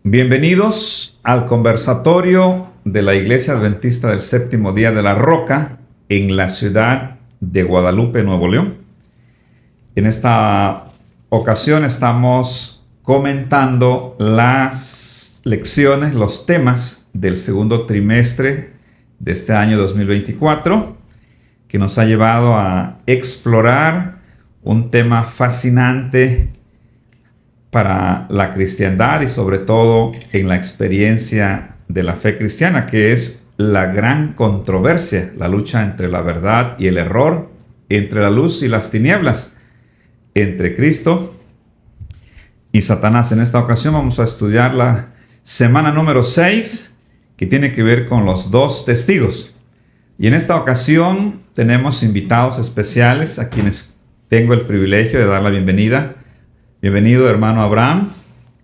Bienvenidos al conversatorio de la Iglesia Adventista del Séptimo Día de la Roca en la ciudad de Guadalupe, Nuevo León. En esta ocasión estamos comentando las lecciones, los temas del segundo trimestre de este año 2024, que nos ha llevado a explorar un tema fascinante para la cristiandad y sobre todo en la experiencia de la fe cristiana, que es la gran controversia, la lucha entre la verdad y el error, entre la luz y las tinieblas, entre Cristo y Satanás. En esta ocasión vamos a estudiar la semana número 6, que tiene que ver con los dos testigos. Y en esta ocasión tenemos invitados especiales a quienes tengo el privilegio de dar la bienvenida. Bienvenido, hermano Abraham.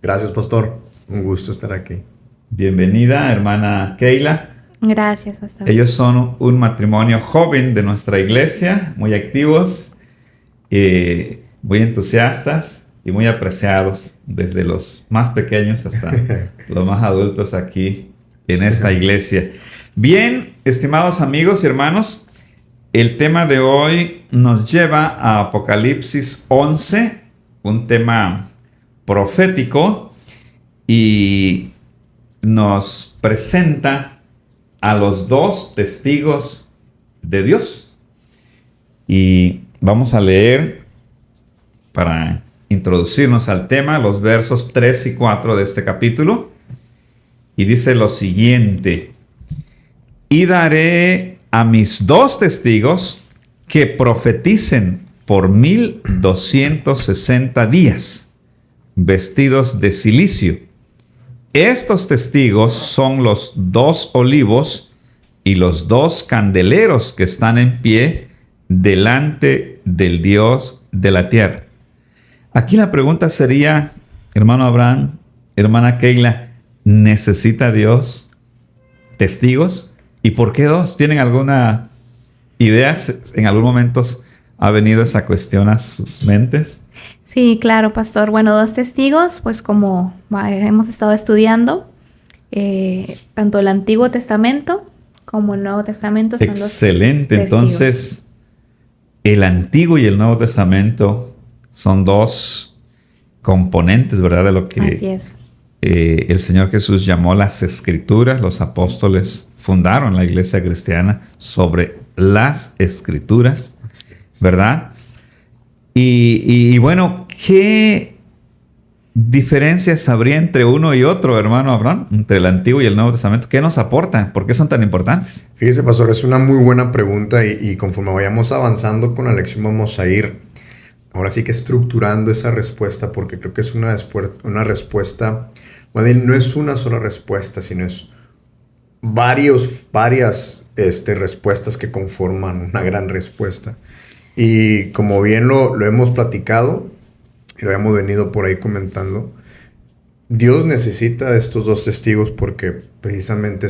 Gracias, pastor. Un gusto estar aquí. Bienvenida, hermana Keila. Gracias, pastor. Ellos son un matrimonio joven de nuestra iglesia, muy activos, muy entusiastas y muy apreciados, desde los más pequeños hasta los más adultos aquí en esta iglesia. Bien, estimados amigos y hermanos, el tema de hoy nos lleva a Apocalipsis 11, un tema profético, y nos presenta a los dos testigos de Dios. Y vamos a leer, para introducirnos al tema, los versos 3 y 4 de este capítulo. Y dice lo siguiente: y daré a mis dos testigos que profeticen por 1260 días, vestidos de cilicio. Estos testigos son los dos olivos y los dos candeleros que están en pie delante del Dios de la tierra. Aquí la pregunta sería, hermano Abraham, hermana Keila, ¿necesita Dios testigos? ¿Y por qué dos? ¿Tienen alguna idea? ¿En algún momento ha venido esa cuestión a sus mentes? Sí, claro, pastor. Bueno, dos testigos, pues como hemos estado estudiando, tanto el Antiguo Testamento como el Nuevo Testamento son excelente. Los testigos. Entonces, el Antiguo y el Nuevo Testamento son dos componentes, ¿verdad? De lo que Así es. El Señor Jesús llamó las Escrituras. Los apóstoles fundaron la iglesia cristiana sobre las Escrituras, ¿verdad? Y bueno, ¿qué diferencias habría entre uno y otro, hermano Abraham? Entre el Antiguo y el Nuevo Testamento. ¿Qué nos aportan? ¿Por qué son tan importantes? Fíjese, pastor, es una muy buena pregunta y conforme vayamos avanzando con la lección vamos a ir ahora sí que estructurando esa respuesta, porque creo que es una respuesta, más bien, no es una sola respuesta, sino es varias respuestas que conforman una gran respuesta. Y como bien lo hemos platicado y lo hemos venido por ahí comentando, Dios necesita de estos dos testigos porque precisamente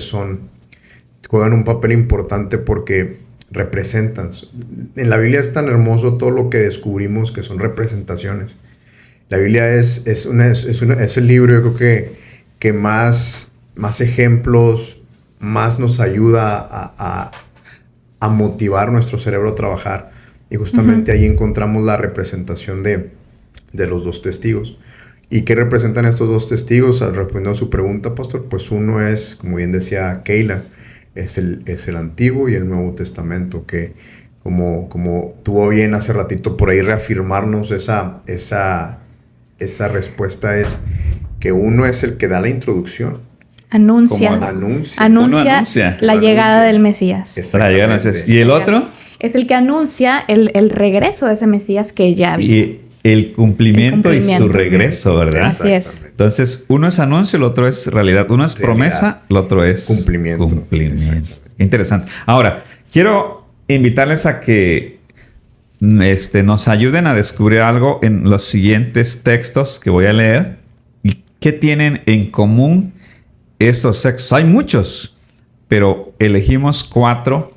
juegan un papel importante porque representan. En la Biblia es tan hermoso todo lo que descubrimos que son representaciones. La Biblia es el libro, yo creo que más ejemplos, más nos ayuda a motivar nuestro cerebro a trabajar. Y justamente ahí encontramos la representación de los dos testigos. ¿Y qué representan estos dos testigos? Respondiendo a su pregunta, pastor, pues uno es, como bien decía Keila, es el Antiguo y el Nuevo Testamento, que como tuvo bien hace ratito por ahí reafirmarnos esa respuesta, es que uno es el que da la introducción. Anuncia la llegada del Mesías. ¿Y el otro? Es el que anuncia el regreso de ese Mesías que ya vino. Y el cumplimiento y su regreso, ¿verdad? Así es. Entonces, uno es anuncio, el otro es realidad. Uno es promesa, el otro es cumplimiento. Interesante. Ahora, quiero invitarles a que nos ayuden a descubrir algo en los siguientes textos que voy a leer. ¿Y qué tienen en común estos textos? Hay muchos, pero elegimos 4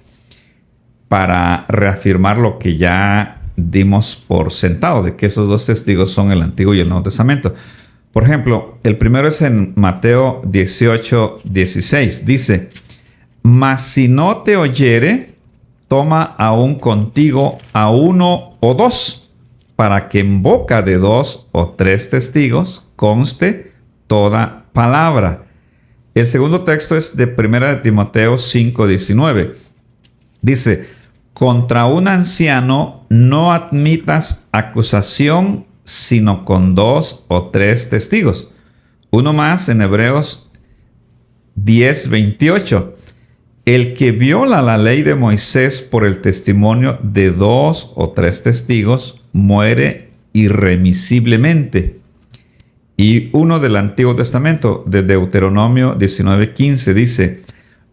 para reafirmar lo que ya dimos por sentado, de que esos dos testigos son el Antiguo y el Nuevo Testamento. Por ejemplo, el primero es en Mateo 18:16. Dice, mas si no te oyere, toma aún contigo a uno o dos, para que en boca de 2 o 3 testigos conste toda palabra. El segundo texto es de 1 de Timoteo 5:19. Dice, contra un anciano no admitas acusación sino con 2 o 3 testigos. Uno más en Hebreos 10:28. El que viola la ley de Moisés por el testimonio de 2 o 3 testigos muere irremisiblemente. Y uno del Antiguo Testamento, de Deuteronomio 19:15, dice,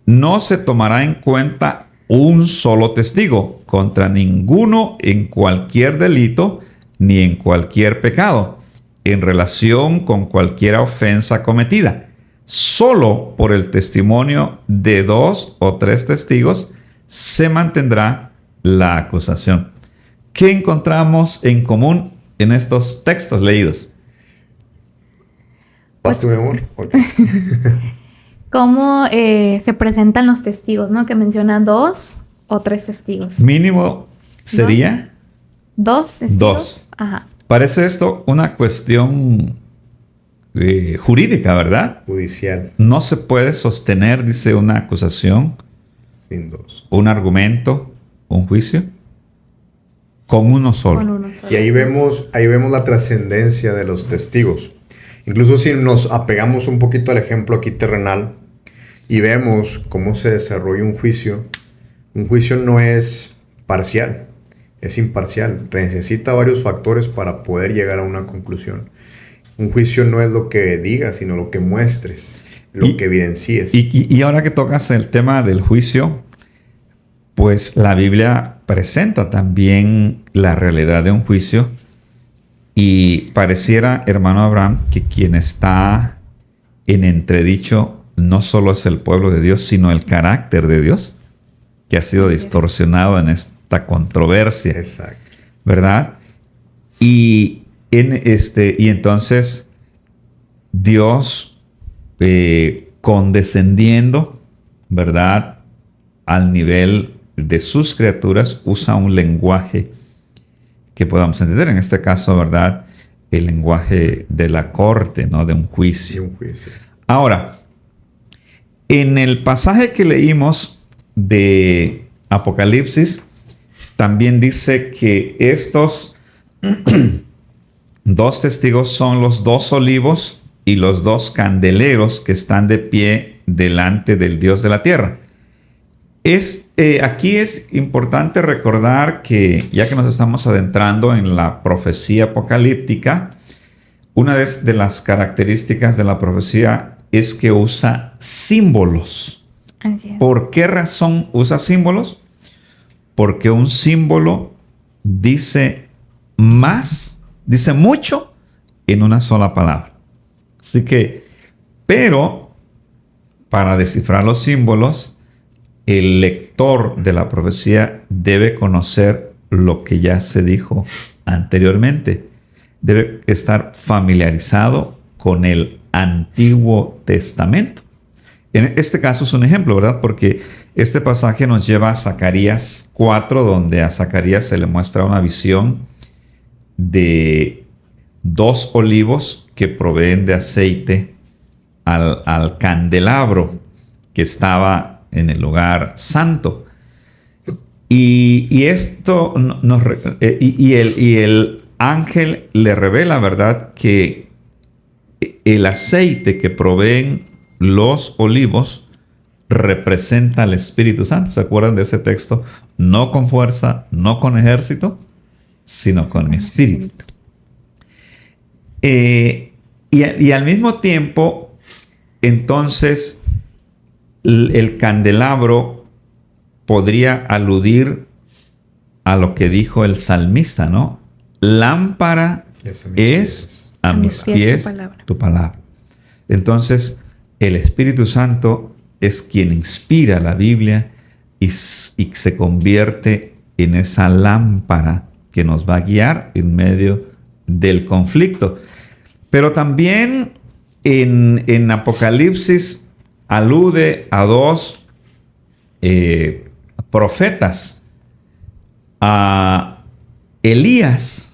no se tomará en cuenta un solo testigo contra ninguno en cualquier delito ni en cualquier pecado, en relación con cualquier ofensa cometida. Solo por el testimonio de 2 o 3 testigos se mantendrá la acusación. ¿Qué encontramos en común en estos textos leídos? ¿Vas tú, mi amor? Okay. ¿Cómo se presentan los testigos, no? Que mencionan 2 o 3 testigos. Mínimo sería 2 testigos. 2. Ajá. Parece esto una cuestión jurídica, ¿verdad? Judicial. No se puede sostener, dice, una acusación Sin 2. un argumento, un juicio, con uno solo. Con uno solo. Y ahí vemos la trascendencia de los testigos. Incluso si nos apegamos un poquito al ejemplo aquí terrenal y vemos cómo se desarrolla un juicio no es parcial, es imparcial. Necesita varios factores para poder llegar a una conclusión. Un juicio no es lo que digas, sino lo que muestres, lo que evidencies. Y ahora que tocas el tema del juicio, pues la Biblia presenta también la realidad de un juicio. Y pareciera, hermano Abraham, que quien está en entredicho no solo es el pueblo de Dios, sino el carácter de Dios, que ha sido distorsionado en esta controversia. Exacto. ¿Verdad? Y entonces Dios condescendiendo, ¿verdad?, al nivel de sus criaturas, usa un lenguaje que podamos entender. En este caso, ¿verdad?, el lenguaje de la corte, ¿no?, de un juicio. Y un juicio. Ahora, en el pasaje que leímos de Apocalipsis, también dice que estos 2 testigos son los 2 olivos y los 2 candeleros que están de pie delante del Dios de la tierra. Aquí es importante recordar que, ya que nos estamos adentrando en la profecía apocalíptica, una de las características de la profecía es que usa símbolos. Así es. ¿Por qué razón usa símbolos? Porque un símbolo dice mucho en una sola palabra. Así que, pero para descifrar los símbolos, el lector de la profecía debe conocer lo que ya se dijo anteriormente. Debe estar familiarizado con el Antiguo Testamento. En este caso es un ejemplo, ¿verdad? Porque este pasaje nos lleva a Zacarías 4, donde a Zacarías se le muestra una visión de 2 olivos que proveen de aceite al candelabro que estaba en el lugar santo. Y esto el ángel le revela, ¿verdad?, que el aceite que proveen los olivos representa al Espíritu Santo. ¿Se acuerdan de ese texto? No con fuerza, no con ejército, sino con mi espíritu. Y al mismo tiempo, entonces, el candelabro podría aludir a lo que dijo el salmista, ¿no? Lámpara es a mis pies tu palabra. Entonces, el Espíritu Santo es quien inspira la Biblia y se convierte en esa lámpara que nos va a guiar en medio del conflicto. Pero también en Apocalipsis alude a dos profetas, a Elías,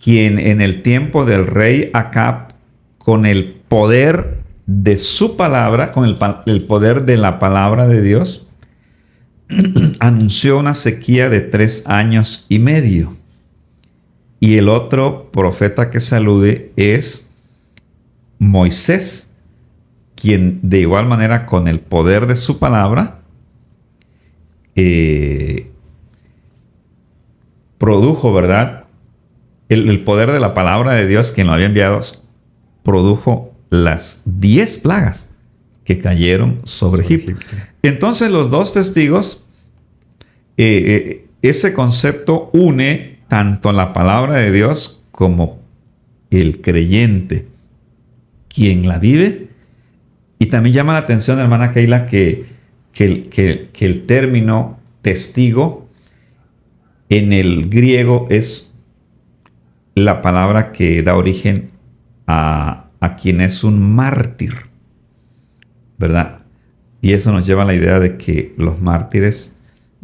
quien en el tiempo del rey Acab, con el poder de su palabra, con el poder de la palabra de Dios, anunció una sequía de 3 años y medio. Y el otro profeta que se alude es Moisés, quien de igual manera con el poder de su palabra produjo, ¿verdad? El poder de la palabra de Dios, quien lo había enviado, produjo las 10 plagas que cayeron sobre Egipto. Entonces los dos testigos, ese concepto une tanto la palabra de Dios como el creyente, quien la vive. Y también llama la atención, hermana Keila, que el término testigo en el griego es la palabra que da origen a quien es un mártir, ¿verdad? Y eso nos lleva a la idea de que los mártires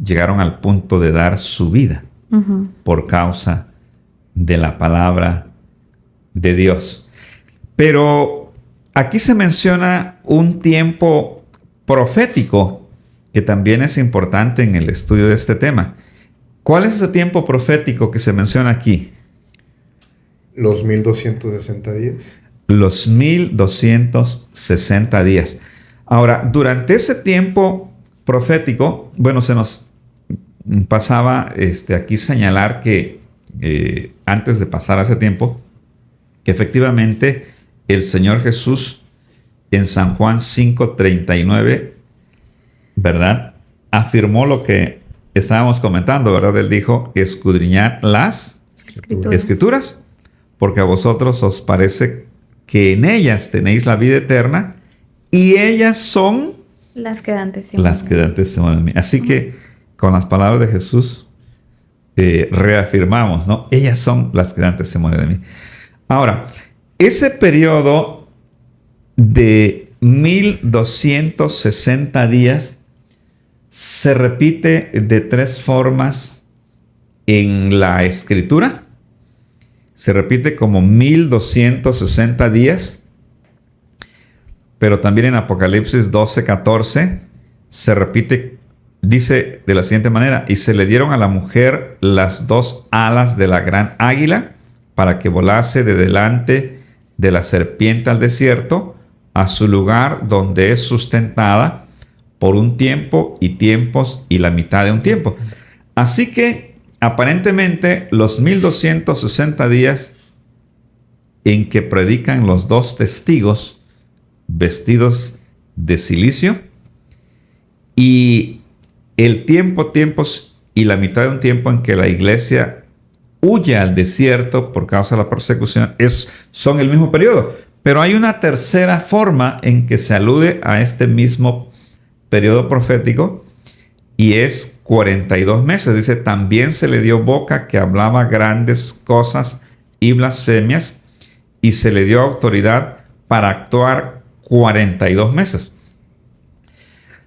llegaron al punto de dar su vida por causa de la palabra de Dios. Pero aquí se menciona un tiempo profético que también es importante en el estudio de este tema. ¿Cuál es ese tiempo profético que se menciona aquí? Los 1260 días. Los 1260 días. Ahora, durante ese tiempo profético, bueno, se nos pasaba aquí señalar que antes de pasar a ese tiempo, que efectivamente el Señor Jesús en San Juan 5:39, ¿verdad?, afirmó lo que estábamos comentando, ¿verdad? Él dijo: escudriñad las escrituras, porque a vosotros os parece que en ellas tenéis la vida eterna, y ellas son las que dan testimonio. Las que dan testimonio de mí. Así que con las palabras de Jesús reafirmamos, ¿no? Ellas son las que dan testimonio de mí. Ahora, ese periodo de 1260 días se repite de 3 formas en la Escritura. Se repite como 1260 días, pero también en Apocalipsis 12:14 se repite, dice de la siguiente manera: y se le dieron a la mujer las 2 alas de la gran águila para que volase de delante de la serpiente al desierto, a su lugar donde es sustentada por un tiempo y tiempos y la mitad de un tiempo. Así que aparentemente los 1260 días en que predican los 2 testigos vestidos de cilicio, y el tiempo, tiempos y la mitad de un tiempo en que la iglesia huye al desierto por causa de la persecución, son el mismo periodo. Pero hay una tercera forma en que se alude a este mismo periodo profético, y es 42 meses. Dice: también se le dio boca que hablaba grandes cosas y blasfemias, y se le dio autoridad para actuar 42 meses.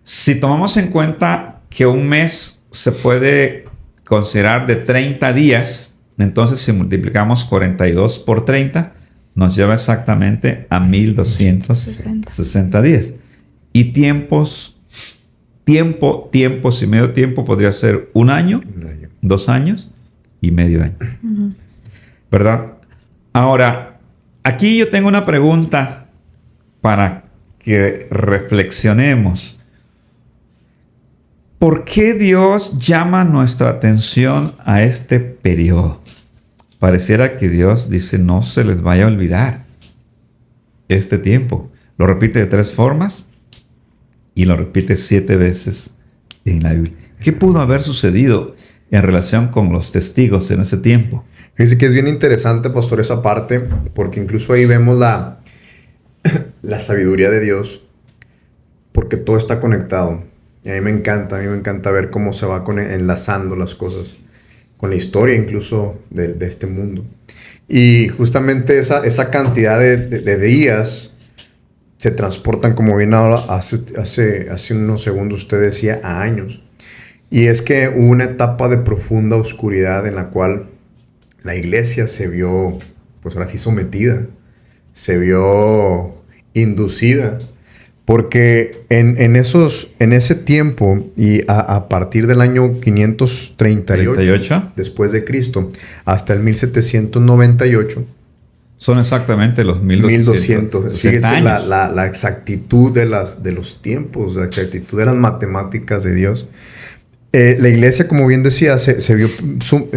Si tomamos en cuenta que un mes se puede considerar de 30 días, entonces si multiplicamos 42 por 30, nos lleva exactamente a 1260 días. Y tiempos y medio tiempo podría ser un año, 2 años y medio año. ¿Verdad? Ahora, aquí yo tengo una pregunta para que reflexionemos. ¿Por qué Dios llama nuestra atención a este periodo? Pareciera que Dios dice: no se les vaya a olvidar este tiempo. Lo repite de 3 formas y lo repite 7 veces en la Biblia. ¿Qué pudo haber sucedido en relación con los testigos en ese tiempo? Fíjense que es bien interesante, pastor, esa parte, porque incluso ahí vemos la sabiduría de Dios, porque todo está conectado. Y a mí me encanta ver cómo se va enlazando las cosas con la historia incluso de este mundo. Y justamente esa cantidad de días se transportan, como bien ahora, hace unos segundos usted decía, a años. Y es que hubo una etapa de profunda oscuridad en la cual la iglesia se vio, pues ahora sí, sometida, se vio inducida, porque en ese tiempo y a partir del año 538 38. después de Cristo hasta el 1798, Son exactamente los 1200. Fíjese la exactitud de los tiempos, la exactitud de las matemáticas de Dios. La iglesia, como bien decía, se vio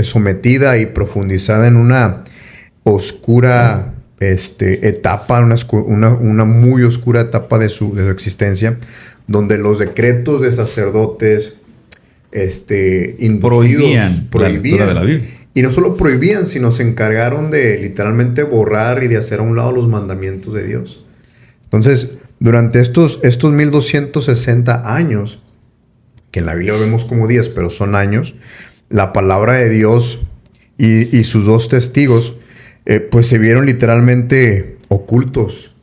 sometida y profundizada en una oscura etapa, una muy oscura etapa de su existencia, donde los decretos de sacerdotes inducidos, prohibían la lectura de la Biblia. Y no solo prohibían, sino se encargaron de literalmente borrar y de hacer a un lado los mandamientos de Dios. Entonces, durante estos 1260 años, que en la Biblia vemos como días, pero son años, la palabra de Dios y sus dos testigos, pues se vieron literalmente ocultos,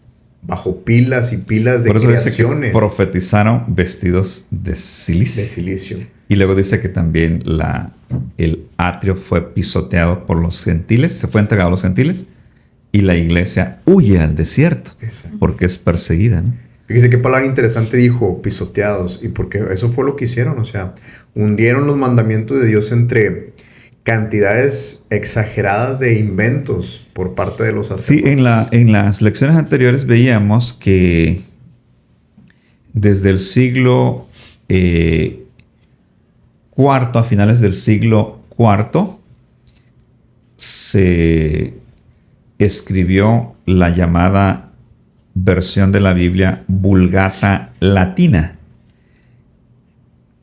bajo pilas y pilas de Por eso creaciones. dice que profetizaron vestidos de silicio. De silicio. Y luego dice que también el atrio fue pisoteado por los gentiles, se fue entregado a los gentiles, y la iglesia huye al desierto. Exacto. Porque es perseguida, ¿no? Fíjese qué palabra interesante dijo, pisoteados, y porque eso fue lo que hicieron, o sea, hundieron los mandamientos de Dios entre cantidades exageradas de inventos por parte de los sacerdotes. Sí, en las lecciones anteriores veíamos que desde el siglo cuarto, a finales del siglo cuarto, se escribió la llamada versión de la Biblia Vulgata Latina,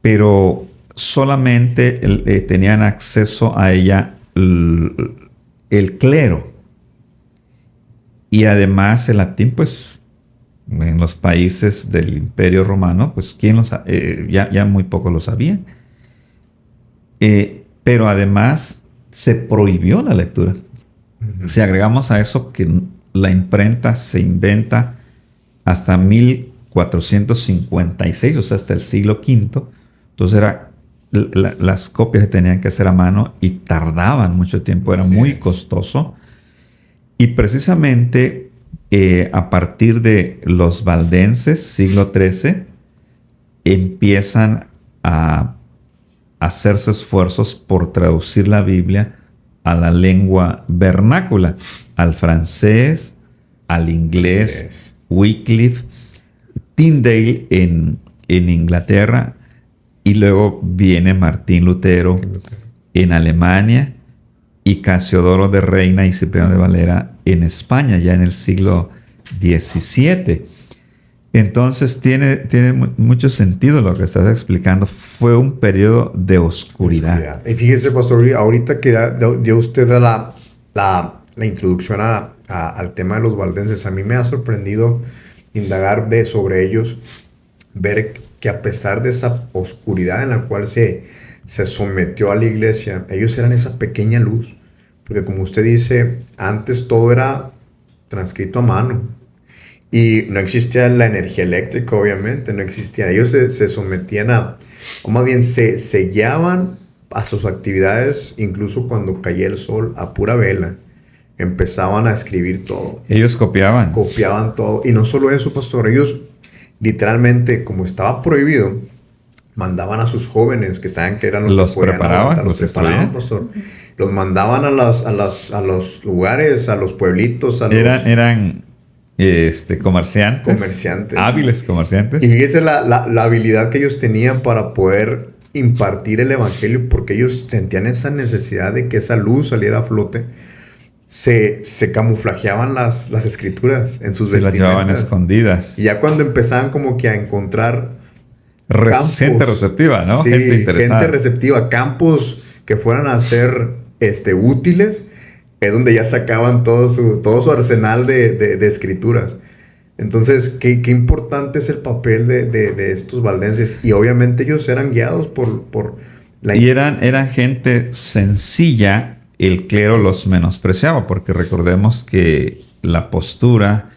pero solamente tenían acceso a ella el clero, y además el latín, pues en los países del Imperio Romano, pues ya muy poco lo sabían, pero además se prohibió la lectura. Si agregamos a eso que la imprenta se inventa hasta 1456, o sea, hasta el siglo V. Entonces las copias se tenían que hacer a mano y tardaban mucho tiempo, era muy costoso. Y precisamente a partir de los valdenses, siglo XIII, empiezan a hacerse esfuerzos por traducir la Biblia a la lengua vernácula, al francés, al inglés. Wycliffe, Tyndale en Inglaterra, y luego viene Martín Lutero en Alemania, y Casiodoro de Reina y Cipriano de Valera en España, ya en el siglo XVII. Entonces tiene mucho sentido lo que estás explicando. Fue un periodo de oscuridad. Y fíjese, pastor, ahorita que dio usted la introducción al tema de los valdenses, a mí me ha sorprendido indagar sobre ellos, ver que a pesar de esa oscuridad en la cual se sometió a la iglesia, ellos eran esa pequeña luz, porque como usted dice, antes todo era transcrito a mano y no existía la energía eléctrica, obviamente, no existía. Ellos se sometían o más bien se guiaban a sus actividades, incluso cuando caía el sol, a pura vela. Empezaban a escribir todo. Ellos copiaban. Copiaban todo. Y no solo eso, pastor. Ellos literalmente, como estaba prohibido, mandaban a sus jóvenes, que saben que eran los que podían preparaban, los preparaban, pastor. Los mandaban a los lugares, a los pueblitos. Eran comerciantes. Hábiles comerciantes. Y fíjese la habilidad que ellos tenían para poder impartir el evangelio, porque ellos sentían esa necesidad de que esa luz saliera a flote. Se camuflajeaban las escrituras en sus vestimentas. Se las llevaban escondidas. Y ya cuando empezaban como que a encontrar gente receptiva, ¿no? Sí, gente interesada. Gente receptiva. Campos que fueran a ser útiles, es donde ya sacaban todo su arsenal de escrituras. Entonces, qué importante es el papel de estos valdenses. Y obviamente ellos eran guiados por la... Y eran gente sencilla, el clero los menospreciaba, porque recordemos que la postura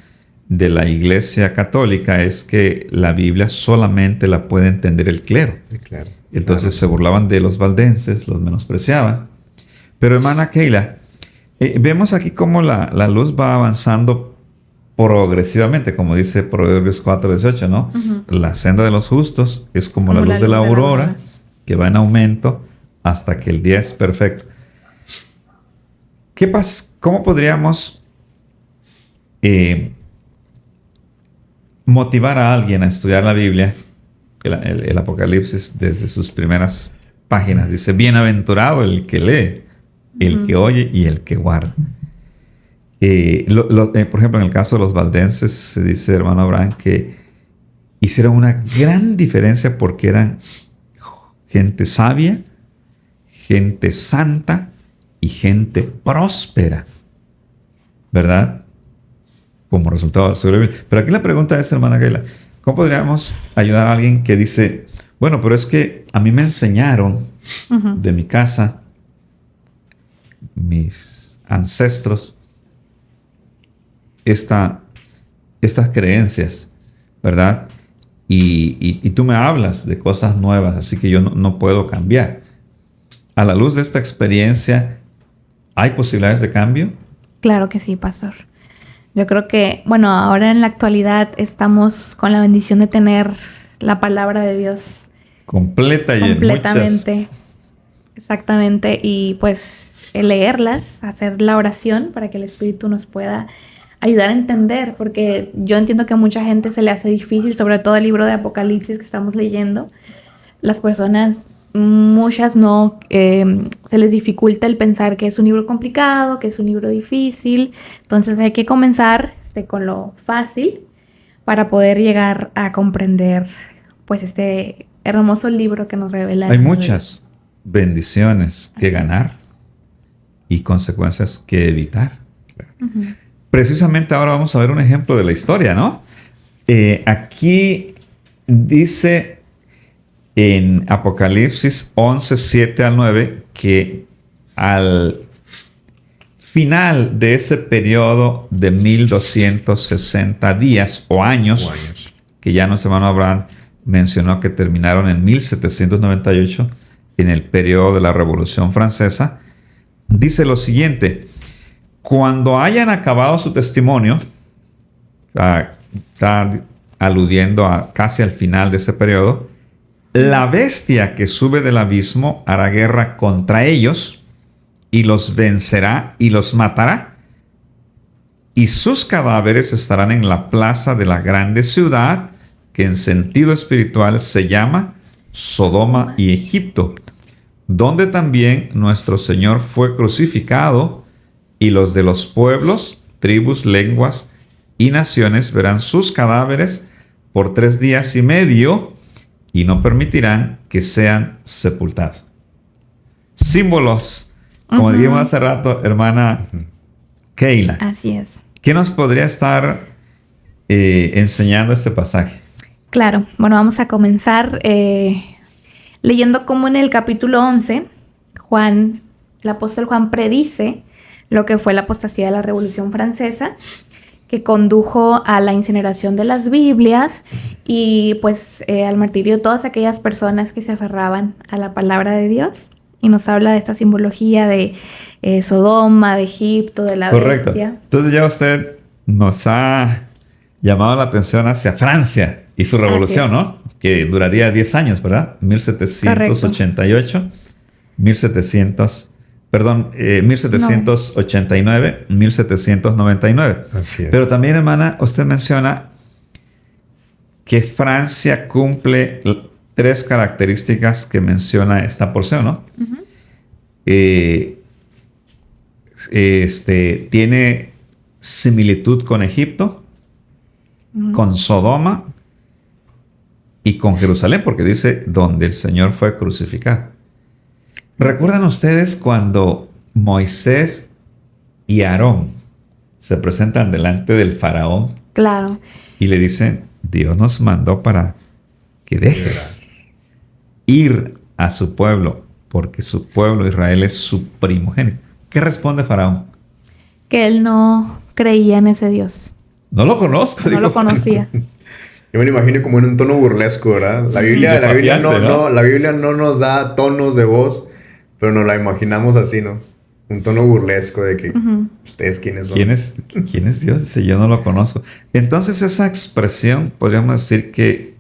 de la Iglesia Católica es que la Biblia solamente la puede entender el clero. Claro. Entonces se burlaban de los valdenses, los menospreciaban. Pero hermana Keila, vemos aquí cómo la luz va avanzando progresivamente, como dice Proverbios 4:18, ¿no? La senda de los justos es como la luz de la aurora, que va en aumento hasta que el día es perfecto. ¿Qué pasa? ¿Cómo podríamos motivar a alguien a estudiar la Biblia? El Apocalipsis, desde sus primeras páginas, dice: bienaventurado el que lee, el que oye y el que guarda. Por ejemplo, en el caso de los valdenses, se dice, hermano Abraham, que hicieron una gran diferencia porque eran gente sabia, gente santa y gente próspera, ¿verdad? Como resultado del estudio de la Biblia. Pero aquí la pregunta es, hermana Keila, ¿cómo podríamos ayudar a alguien que dice, bueno, pero es que a mí me enseñaron de mi casa, mis ancestros, estas creencias, ¿verdad? Y tú me hablas de cosas nuevas, así que yo no puedo cambiar. A la luz de esta experiencia, ¿hay posibilidades de cambio? Claro que sí, pastor. Yo creo que, bueno, ahora en la actualidad estamos con la bendición de tener la palabra de Dios completa y completamente. Exactamente. Y pues leerlas, hacer la oración para que el Espíritu nos pueda ayudar a entender, porque yo entiendo que a mucha gente se le hace difícil, sobre todo el libro de Apocalipsis que estamos leyendo. Las personas, muchas no, se les dificulta el pensar que es un libro complicado, que es un libro difícil. Entonces hay que comenzar con lo fácil para poder llegar a comprender pues este hermoso libro que nos revela. Hay muchas bendiciones que ganar y consecuencias que evitar. Precisamente ahora vamos a ver un ejemplo de la historia, ¿no? Aquí dice en Apocalipsis 11, 7 al 9, que al final de ese periodo de 1260 días o años, que ya nuestro hermano Abraham mencionó que terminaron en 1798, en el periodo de la Revolución Francesa, dice lo siguiente: cuando hayan acabado su testimonio, está aludiendo casi al final de ese periodo, la bestia que sube del abismo hará guerra contra ellos y los vencerá y los matará. Y sus cadáveres estarán en la plaza de la grande ciudad, que en sentido espiritual se llama Sodoma y Egipto, donde también nuestro Señor fue crucificado, y los de los pueblos, tribus, lenguas y naciones verán sus cadáveres por 3 días y medio y no permitirán que sean sepultados. Símbolos, como dijimos hace rato, hermana Keila. Así es. ¿Qué nos podría estar enseñando este pasaje? Claro, bueno, vamos a comenzar leyendo cómo en el capítulo 11, el apóstol Juan predice lo que fue la apostasía de la Revolución Francesa, que condujo a la incineración de las Biblias y pues al martirio de todas aquellas personas que se aferraban a la palabra de Dios. Y nos habla de esta simbología de Sodoma, de Egipto, de la Correcto. bestia. Entonces ya usted nos ha llamado la atención hacia Francia y su revolución, ¿no? Que duraría 10 años, ¿verdad? 1788, 1789, 1799. Así es. Pero también, hermana, usted menciona que Francia cumple 3 características que menciona esta porción, ¿no? Tiene similitud con Egipto, con Sodoma y con Jerusalén, porque dice donde el Señor fue crucificado. ¿Recuerdan ustedes cuando Moisés y Aarón se presentan delante del faraón? Claro. Y le dicen, Dios nos mandó para que dejes ir a su pueblo, porque su pueblo Israel es su primogénito. ¿Qué responde Faraón? Que él no creía en ese Dios. No lo conozco. No digo. lo conocía. Yo me lo imagino como en un tono burlesco, ¿verdad? La Biblia, Sí, la Biblia no, desafiante, ¿no? la Biblia no nos da tonos de voz, pero nos la imaginamos así, ¿no? Un tono burlesco de que ustedes quiénes son. ¿Quién es Dios? Dice, yo no lo conozco. Entonces esa expresión podríamos decir que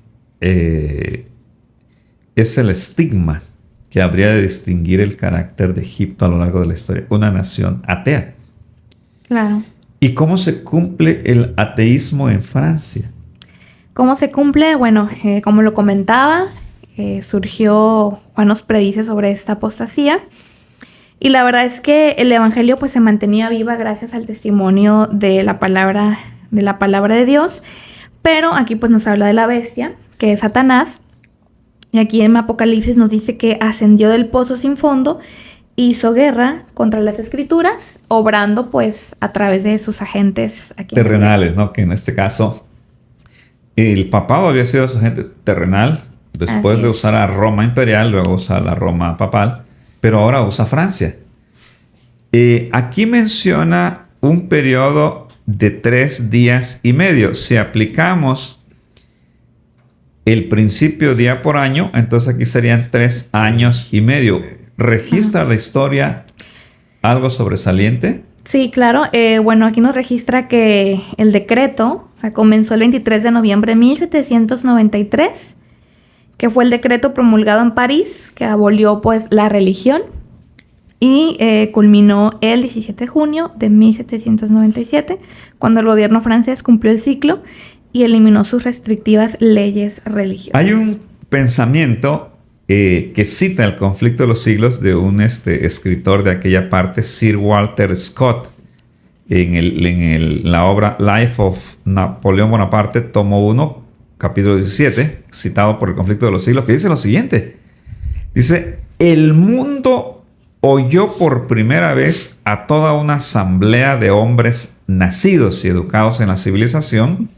es el estigma que habría de distinguir el carácter de Egipto a lo largo de la historia. Una nación atea. Claro. ¿Y cómo se cumple el ateísmo en Francia? ¿Cómo se cumple? Bueno, como lo comentaba, surgió, Juan nos predice sobre esta apostasía. Y la verdad es que el evangelio pues se mantenía viva gracias al testimonio de la palabra de Dios. Pero aquí pues nos habla de la bestia, que es Satanás. Y aquí en Apocalipsis nos dice que ascendió del pozo sin fondo, hizo guerra contra las escrituras, obrando pues a través de sus agentes aquí en la tierra. Terrenales, ¿no? Que en este caso el papado había sido su agente terrenal, después Así de es. usar a Roma imperial, luego usa la Roma papal, pero ahora usa Francia. Aquí menciona un periodo de 3 días y medio. Si aplicamos el principio día por año, entonces aquí serían 3 años y medio. ¿Registra la historia algo sobresaliente? Sí, claro. Bueno, aquí nos registra que el decreto, o sea, comenzó el 23 de noviembre de 1793, que fue el decreto promulgado en París, que abolió pues la religión, y culminó el 17 de junio de 1797, cuando el gobierno francés cumplió el ciclo y eliminó sus restrictivas leyes religiosas. Hay un pensamiento que cita el conflicto de los siglos de un escritor de aquella parte, Sir Walter Scott, en la obra Life of Napoleón Bonaparte, tomo 1, capítulo 17, citado por el conflicto de los siglos, que dice lo siguiente. Dice, el mundo oyó por primera vez a toda una asamblea de hombres nacidos y educados en la civilización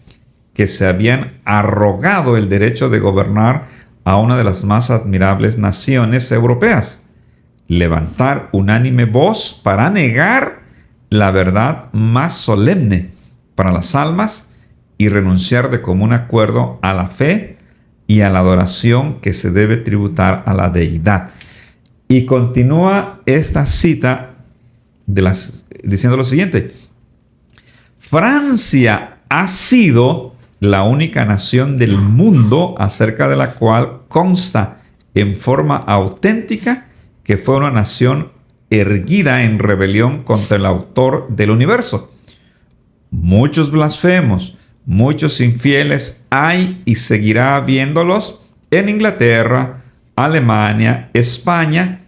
que se habían arrogado el derecho de gobernar a una de las más admirables naciones europeas, levantar unánime voz para negar la verdad más solemne para las almas y renunciar de común acuerdo a la fe y a la adoración que se debe tributar a la deidad. Y continúa esta cita diciendo lo siguiente: Francia ha sido la única nación del mundo acerca de la cual consta en forma auténtica que fue una nación erguida en rebelión contra el autor del universo. Muchos blasfemos, muchos infieles hay y seguirá habiéndolos en Inglaterra, Alemania, España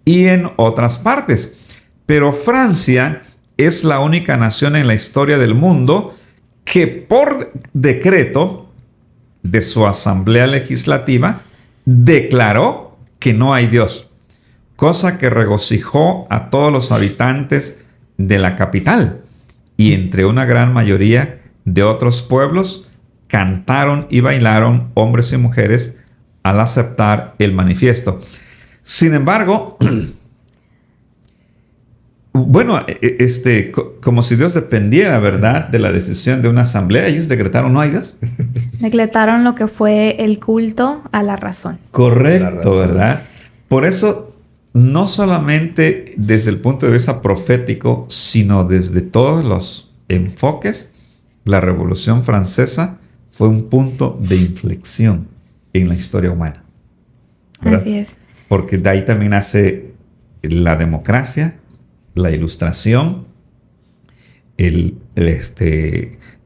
y en otras partes. Pero Francia es la única nación en la historia del mundo que por decreto de su asamblea legislativa declaró que no hay Dios, cosa que regocijó a todos los habitantes de la capital, y entre una gran mayoría de otros pueblos cantaron y bailaron hombres y mujeres al aceptar el manifiesto. Sin embargo, bueno, como si Dios dependiera, ¿verdad?, de la decisión de una asamblea. Ellos decretaron no hay Dios. Decretaron lo que fue el culto a la razón. Correcto, La razón. ¿verdad? Por eso, no solamente desde el punto de vista profético, sino desde todos los enfoques, la Revolución Francesa fue un punto de inflexión en la historia humana, ¿verdad? Así es. Porque de ahí también nace la democracia, la ilustración,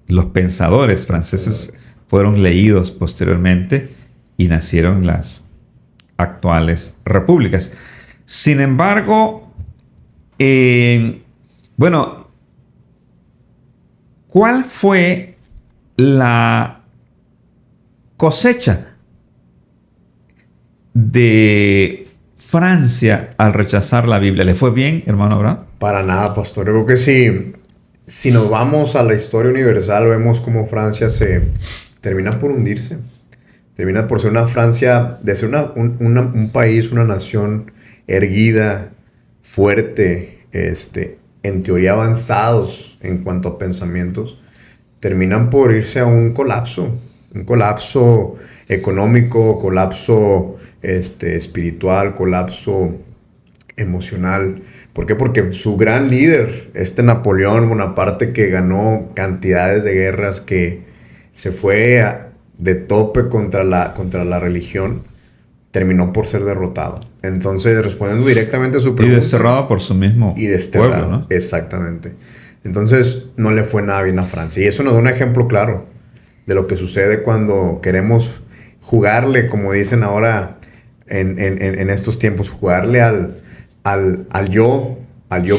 los pensadores franceses fueron leídos posteriormente y nacieron las actuales repúblicas. Sin embargo, bueno, ¿cuál fue la cosecha de Francia al rechazar la Biblia? ¿Le fue bien, hermano Abraham? Para nada, pastor. Yo creo que si nos vamos a la historia universal, vemos cómo Francia se termina por hundirse. Termina por ser una Francia, de ser un país, una nación erguida, fuerte, en teoría avanzados en cuanto a pensamientos, terminan por irse a un colapso económico, colapso espiritual, colapso emocional. ¿Por qué? Porque su gran líder, Napoleón Bonaparte, que ganó cantidades de guerras, que se fue de tope contra la religión, terminó por ser derrotado. Entonces, respondiendo directamente a su pregunta... Y desterrado por su mismo pueblo, ¿no? Exactamente. Entonces, no le fue nada bien a Francia. Y eso nos da un ejemplo claro de lo que sucede cuando queremos jugarle, como dicen ahora en estos tiempos, jugarle al yo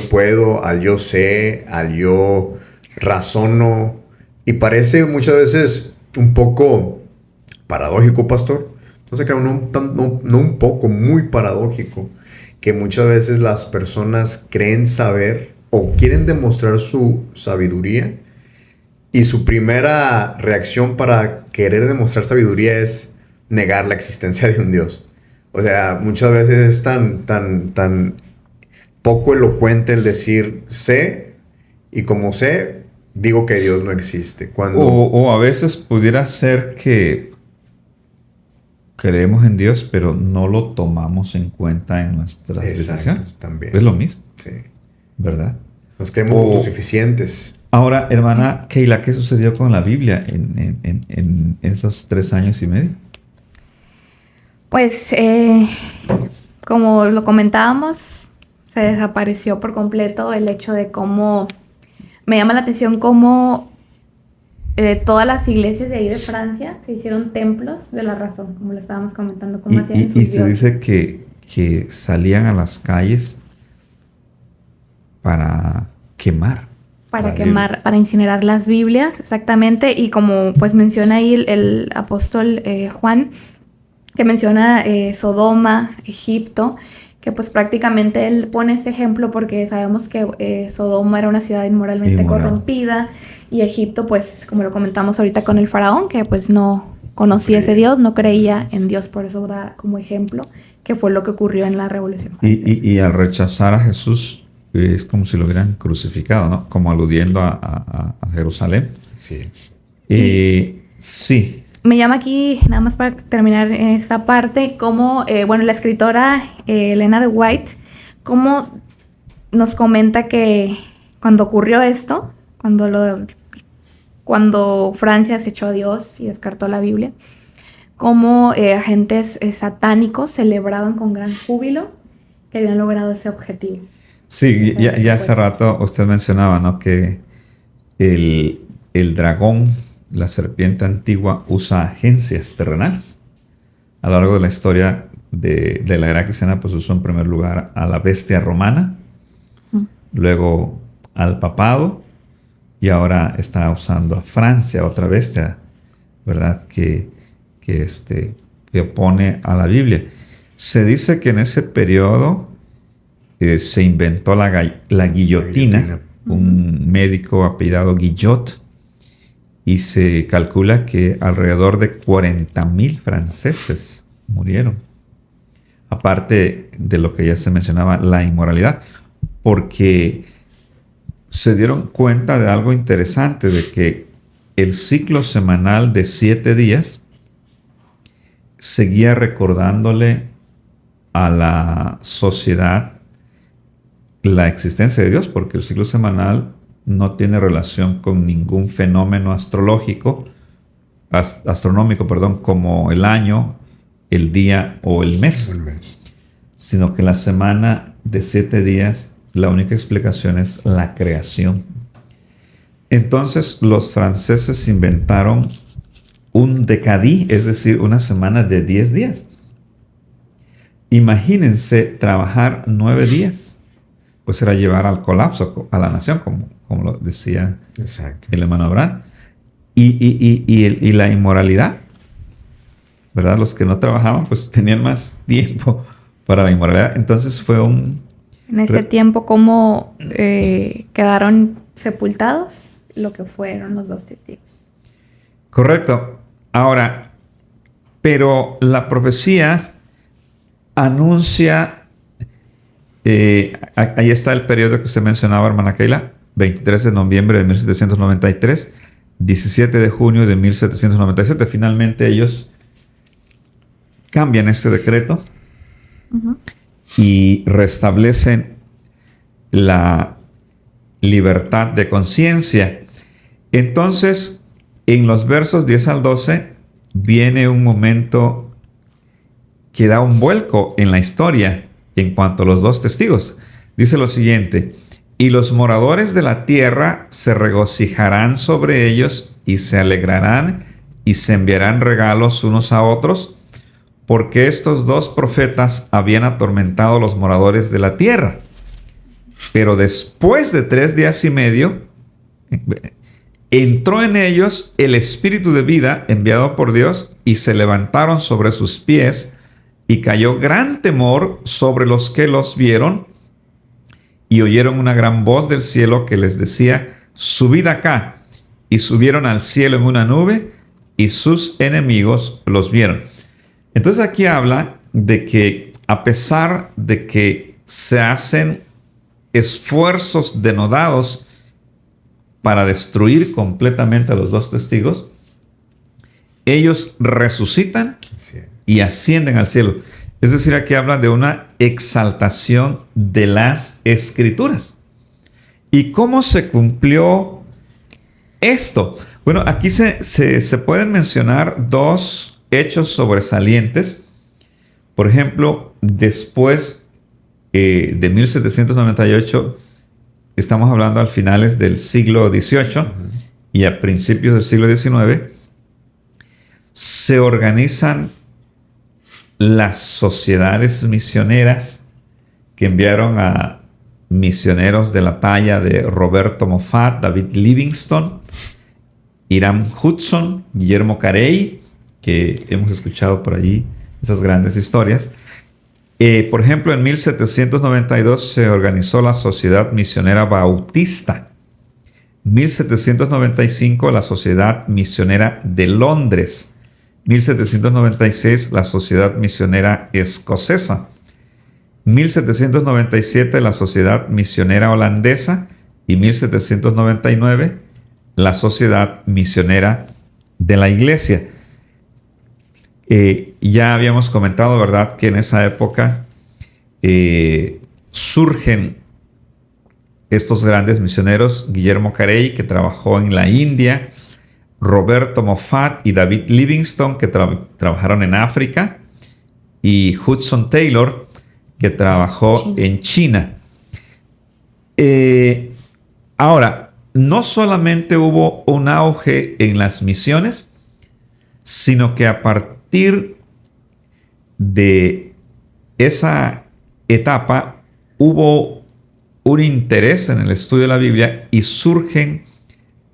puedo, al yo sé, al yo razono. Y parece muchas veces un poco paradójico, pastor. No sé, creo, no un poco, muy paradójico, que muchas veces las personas creen saber o quieren demostrar su sabiduría, y su primera reacción para querer demostrar sabiduría es negar la existencia de un Dios. O sea, muchas veces es tan poco elocuente el decir sé, y como sé, digo que Dios no existe. O a veces pudiera ser que creemos en Dios, pero no lo tomamos en cuenta en nuestras decisiones. También. Es lo mismo. Sí. ¿Verdad? Nos creemos autosuficientes. Ahora, hermana Keila, ¿qué sucedió con la Biblia en esos 3 años y medio? Pues, como lo comentábamos, se desapareció por completo el hecho de cómo... Me llama la atención cómo todas las iglesias de ahí de Francia se hicieron templos de la razón, como lo estábamos comentando, cómo hacían sus y se dioses. dice que salían a las calles para quemar. Para quemar, para incinerar las Biblias, exactamente. Y como pues menciona ahí el apóstol Juan, que menciona Sodoma, Egipto, que pues prácticamente él pone este ejemplo porque sabemos que Sodoma era una ciudad inmoralmente corrompida, y Egipto, pues como lo comentamos ahorita con el faraón, que pues no conocía ese Dios, no creía en Dios, por eso da como ejemplo que fue lo que ocurrió en la Revolución Francesa. Y al rechazar a Jesús, es como si lo hubieran crucificado, ¿no? Como aludiendo a Jerusalén. Así es. Sí. Me llama aquí, nada más para terminar esta parte, como, la escritora Elena de White, como nos comenta que cuando ocurrió esto, cuando Francia se echó a Dios y descartó la Biblia, como agentes satánicos celebraban con gran júbilo que habían logrado ese objetivo. Sí, ya hace rato usted mencionaba, ¿no? Que el dragón, la serpiente antigua, usa agencias terrenales. A lo largo de la historia de la era cristiana, pues usó en primer lugar a la bestia romana, luego al papado, y ahora está usando a Francia, otra bestia, ¿verdad? Que opone a la Biblia. Se dice que en ese periodo se inventó la guillotina, un médico apellidado Guillot, y se calcula que alrededor de 40,000 franceses murieron. Aparte de lo que ya se mencionaba, la inmoralidad, porque se dieron cuenta de algo interesante, de que el ciclo semanal de 7 días seguía recordándole a la sociedad la existencia de Dios, porque el ciclo semanal no tiene relación con ningún fenómeno astronómico, como el año, el día o el mes, sino que la semana de 7 días, la única explicación es la creación. Entonces los franceses inventaron un decadí, es decir, una semana de 10 días. Imagínense trabajar 9 días, pues era llevar al colapso a la nación, como lo decía el hermano Abraham. Y la inmoralidad, ¿verdad? Los que no trabajaban, pues tenían más tiempo para la inmoralidad. Entonces fue un... En este tiempo, ¿cómo quedaron sepultados lo que fueron los 2 testigos? Correcto. Ahora, pero la profecía anuncia ahí está el periodo que usted mencionaba, hermana Keila, 23 de noviembre de 1793, 17 de junio de 1797. Finalmente ellos cambian este decreto y restablecen la libertad de conciencia. Entonces, en los versos 10 al 12 viene un momento que da un vuelco en la historia en cuanto a los dos testigos. Dice lo siguiente: y los moradores de la tierra se regocijarán sobre ellos y se alegrarán y se enviarán regalos unos a otros, porque estos dos profetas habían atormentado a los moradores de la tierra. Pero después de 3 días y medio, entró en ellos el espíritu de vida enviado por Dios, y se levantaron sobre sus pies, y cayó gran temor sobre los que los vieron, y oyeron una gran voz del cielo que les decía: subid acá. Y subieron al cielo en una nube, y sus enemigos los vieron. Entonces aquí habla de que a pesar de que se hacen esfuerzos denodados para destruir completamente a los dos testigos, ellos resucitan y ascienden al cielo. Es decir, aquí habla de una exaltación de las Escrituras. ¿Y cómo se cumplió esto? Bueno, aquí se pueden mencionar dos hechos sobresalientes. Por ejemplo, después de 1798, estamos hablando al finales del siglo XVIII y a principios del siglo XIX, se organizan las sociedades misioneras que enviaron a misioneros de la talla de Roberto Moffat, David Livingstone, Hiram Hudson, Guillermo Carey, que hemos escuchado por allí esas grandes historias. Por ejemplo, en 1792 se organizó la Sociedad Misionera Bautista. 1795 la Sociedad Misionera de Londres. 1796 la Sociedad Misionera Escocesa. 1797 la Sociedad Misionera Holandesa. Y 1799 la Sociedad Misionera de la Iglesia. Ya habíamos comentado, ¿verdad?, que en esa época surgen estos grandes misioneros: Guillermo Carey, que trabajó en la India; Roberto Moffat y David Livingstone, que trabajaron en África; y Hudson Taylor, que trabajó en China. Ahora, no solamente hubo un auge en las misiones, sino que a partir de esa etapa hubo un interés en el estudio de la Biblia y surgen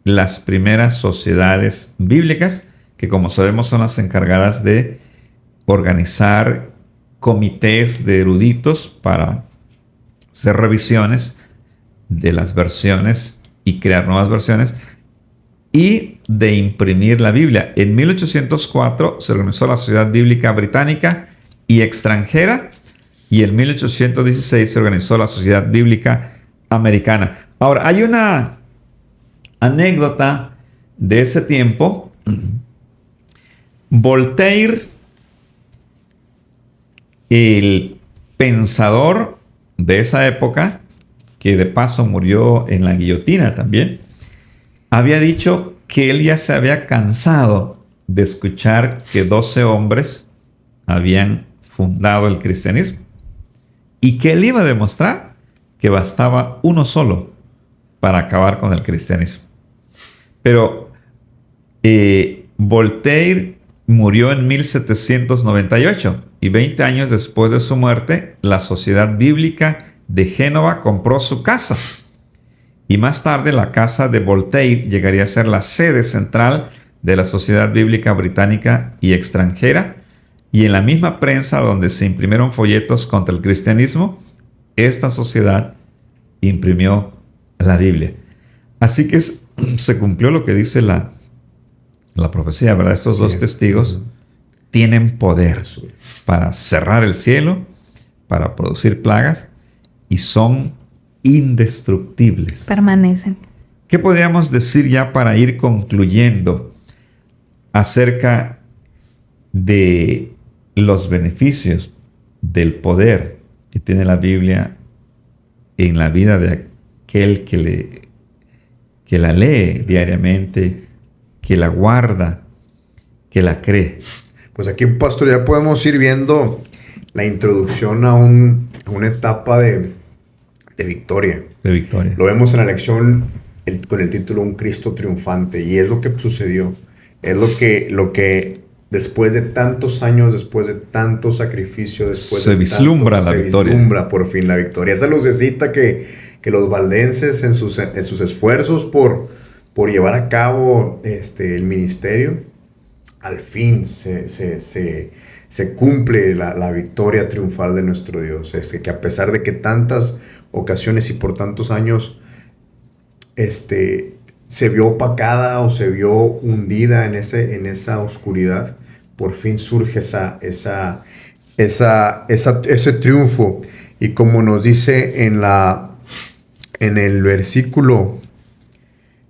las primeras sociedades bíblicas, que, como sabemos, son las encargadas de organizar comités de eruditos para hacer revisiones de las versiones y crear nuevas versiones, y de imprimir la Biblia. En 1804 se organizó la Sociedad Bíblica Británica y Extranjera, y en 1816 se organizó la Sociedad Bíblica Americana. Ahora, hay una anécdota de ese tiempo. Voltaire, el pensador de esa época, que de paso murió en la guillotina también, había dicho que él ya se había cansado de escuchar que 12 hombres habían fundado el cristianismo, y que él iba a demostrar que bastaba uno solo para acabar con el cristianismo. Pero Voltaire murió en 1798, y 20 años después de su muerte, la Sociedad Bíblica de Génova compró su casa. Y más tarde la casa de Voltaire llegaría a ser la sede central de la Sociedad Bíblica Británica y Extranjera. Y en la misma prensa donde se imprimieron folletos contra el cristianismo, esta sociedad imprimió la Biblia. Así que se cumplió lo que dice la profecía, ¿verdad? Estos dos testigos tienen poder para cerrar el cielo, para producir plagas y son indestructibles. Permanecen. ¿Qué podríamos decir ya para ir concluyendo acerca de los beneficios del poder que tiene la Biblia en la vida de aquel que la lee diariamente, que la guarda, que la cree? Pues aquí, pastor, ya podemos ir viendo la introducción a una etapa de victoria. De victoria. Lo vemos en la lección con el título Un Cristo triunfante, y es lo que sucedió. Es lo que después de tantos años, después de tanto sacrificio, se vislumbra la victoria. Se vislumbra por fin la victoria. Esa lucecita que los valdenses en sus esfuerzos por llevar a cabo el ministerio, al fin se cumple la victoria triunfal de nuestro Dios. Que a pesar de que tantas ocasiones y por tantos años se vio opacada o se vio hundida en esa oscuridad, por fin surge ese triunfo. Y como nos dice en el versículo,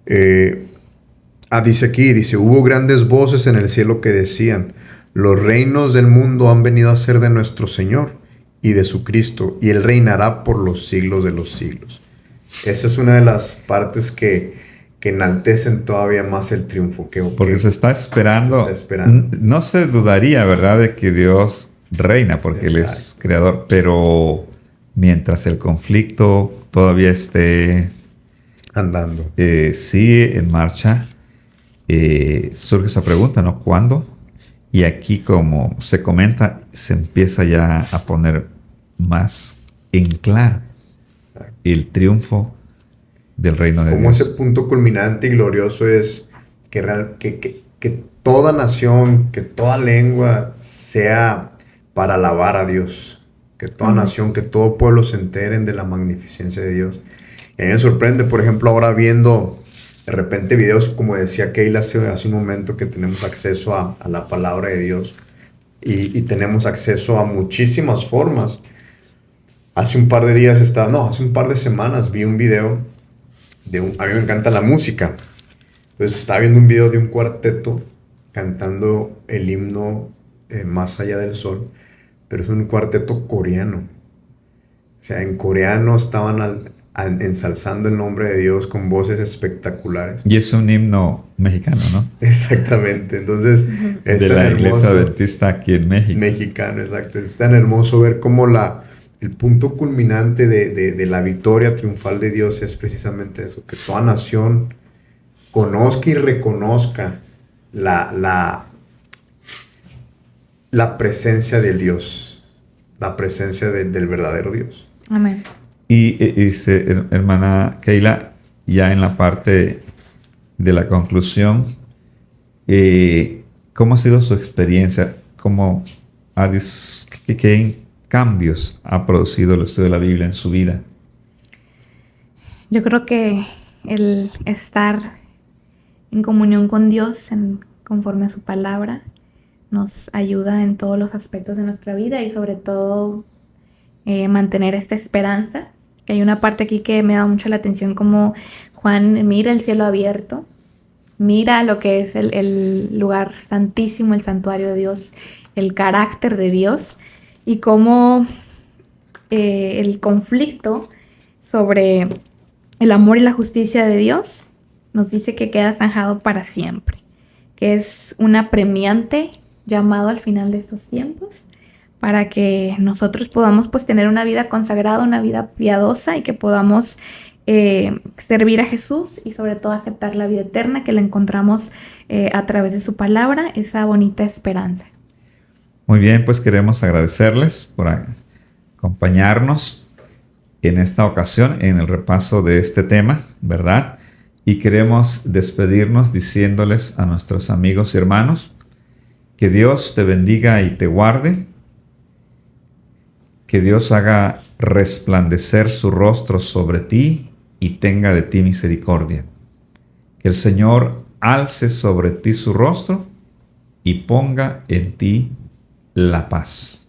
dice, hubo grandes voces en el cielo que decían, los reinos del mundo han venido a ser de nuestro Señor y de su Cristo, y Él reinará por los siglos de los siglos. Esa es una de las partes que enaltecen todavía más el triunfo. Porque se está esperando. No se dudaría, ¿verdad?, de que Dios reina, porque Él es creador. Pero mientras el conflicto todavía esté andando, en marcha, surge esa pregunta, ¿no? ¿Cuándo? Y aquí, como se comenta, se empieza ya a poner más en claro el triunfo del reino de Dios. Como ese punto culminante y glorioso es que toda nación, que toda lengua sea para alabar a Dios. Que toda nación, que todo pueblo se enteren de la magnificencia de Dios. Y a mí me sorprende, por ejemplo, ahora viendo de repente videos, como decía Keila hace un momento, que tenemos acceso a la palabra de Dios y tenemos acceso a muchísimas formas. Hace un par de semanas vi un video a mí me encanta la música. Entonces estaba viendo un video de un cuarteto cantando el himno Más allá del sol, pero es un cuarteto coreano. O sea, en coreano estaban ensalzando el nombre de Dios con voces espectaculares. Y es un himno mexicano, ¿no? Exactamente. Entonces, es de tan la hermoso. Iglesia Adventista aquí en México. Mexicano, exacto. Es tan hermoso ver cómo el punto culminante de la victoria triunfal de Dios es precisamente eso, que toda nación conozca y reconozca la presencia del Dios, la presencia del verdadero Dios. Amén. Y hermana Keila, ya en la parte de la conclusión, ¿cómo ha sido su experiencia? ¿Qué cambios ha producido el estudio de la Biblia en su vida? Yo creo que el estar en comunión con Dios, conforme a su palabra, nos ayuda en todos los aspectos de nuestra vida y sobre todo mantener esta esperanza. Que hay una parte aquí que me da mucho la atención, como Juan mira el cielo abierto, mira lo que es el lugar santísimo, el santuario de Dios, el carácter de Dios, y cómo el conflicto sobre el amor y la justicia de Dios nos dice que queda zanjado para siempre, que es un apremiante llamado al final de estos tiempos, para que nosotros podamos pues tener una vida consagrada, una vida piadosa, y que podamos servir a Jesús y sobre todo aceptar la vida eterna que la encontramos a través de su palabra, esa bonita esperanza. Muy bien, pues queremos agradecerles por acompañarnos en esta ocasión en el repaso de este tema, ¿verdad? Y queremos despedirnos diciéndoles a nuestros amigos y hermanos que Dios te bendiga y te guarde, que Dios haga resplandecer su rostro sobre ti y tenga de ti misericordia. Que el Señor alce sobre ti su rostro y ponga en ti la paz.